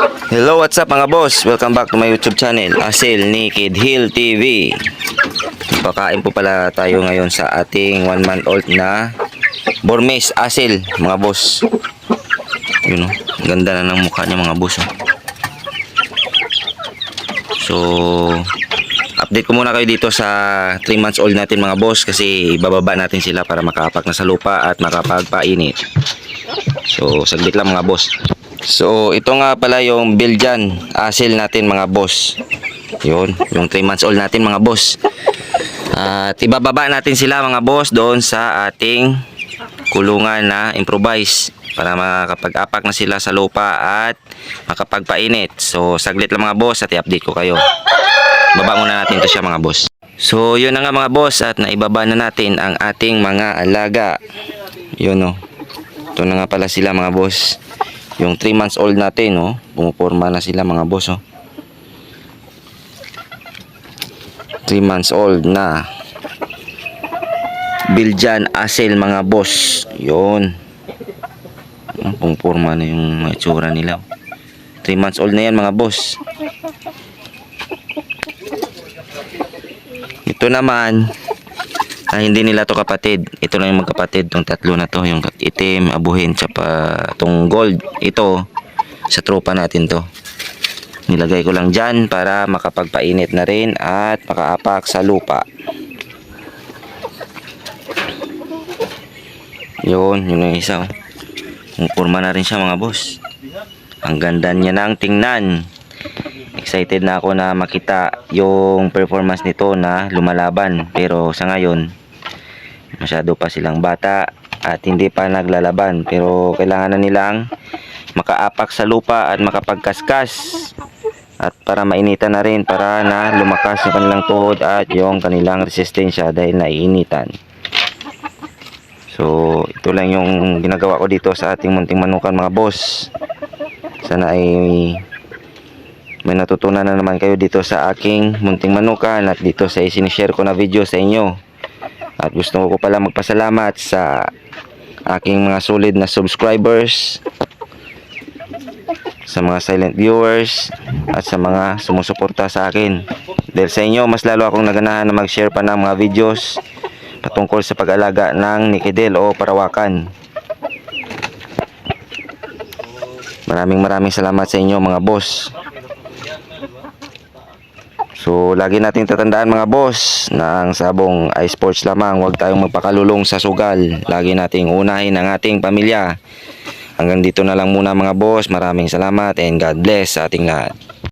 Hello, what's up mga boss? Welcome back to my YouTube channel, Asil ni Kid Hill TV. Pakain po pala tayo ngayon sa ating 1-month-old na Burmese Asil, mga boss. Yun oh, ganda na ng mukha niya mga boss oh. So, update ko muna kayo dito sa 3 months old natin mga boss, kasi bababa natin sila para makaapak na sa lupa at makapagpainit. So, saglit lang mga boss. So, ito nga pala yung Belgian Asil natin mga boss. Yun, yung 3 months old natin mga boss. At ibababa natin sila mga boss doon sa ating kulungan na improvise para makapag-apak na sila sa lupa at makapagpainit. So, saglit lang mga boss at i-update ko kayo. Baba muna natin to siya mga boss. So, yun na nga mga boss at naibaba na natin ang ating mga alaga. Yun oh. Ito na nga pala sila mga boss. Yung 3 months old natin, oh, pumuporma na sila mga boss, oh. 3 months old na Belgian Asil mga boss. Yun. Pumuporma na yung mga itsura nila. 3 months old na yan mga boss. Ito naman, hindi nila to kapatid. Ito lang yung magkapatid, tong tatlo na to, yung itim, abuhin, tsaka tong gold. Ito sa tropa natin to. Nilagay ko lang dyan para makapagpainit na rin at makaapak sa lupa. Yun yung isa oh. Purma na rin siya mga boss. Ang ganda niya nang tingnan. Excited na ako na makita yung performance nito na lumalaban, pero sa ngayon masyado pa silang bata at hindi pa naglalaban, pero kailangan na nilang makaapak sa lupa at makapagkaskas at para mainitan na rin, para na lumakas yung kanilang tuhod at yung kanilang resistensya dahil naiinitan. So ito lang yung ginagawa ko dito sa ating munting manukan mga boss. Sana ay may natutunan na naman kayo dito sa aking munting manukan at dito sa isinishare ko na video sa inyo. At gusto ko pala magpasalamat sa aking mga solid na subscribers, sa mga silent viewers, at sa mga sumusuporta sa akin. Dahil sa inyo, mas lalo akong naganahan na mag-share pa ng mga videos patungkol sa pag-alaga ng Nikidel o Parawakan. Maraming salamat sa inyo mga boss. So, lagi nating tatandaan mga boss na ang sabong ay sports lamang. Huwag tayong magpakalulong sa sugal. Lagi nating unahin ang ating pamilya. Hanggang dito na lang muna mga boss. Maraming salamat and God bless sa ating lahat.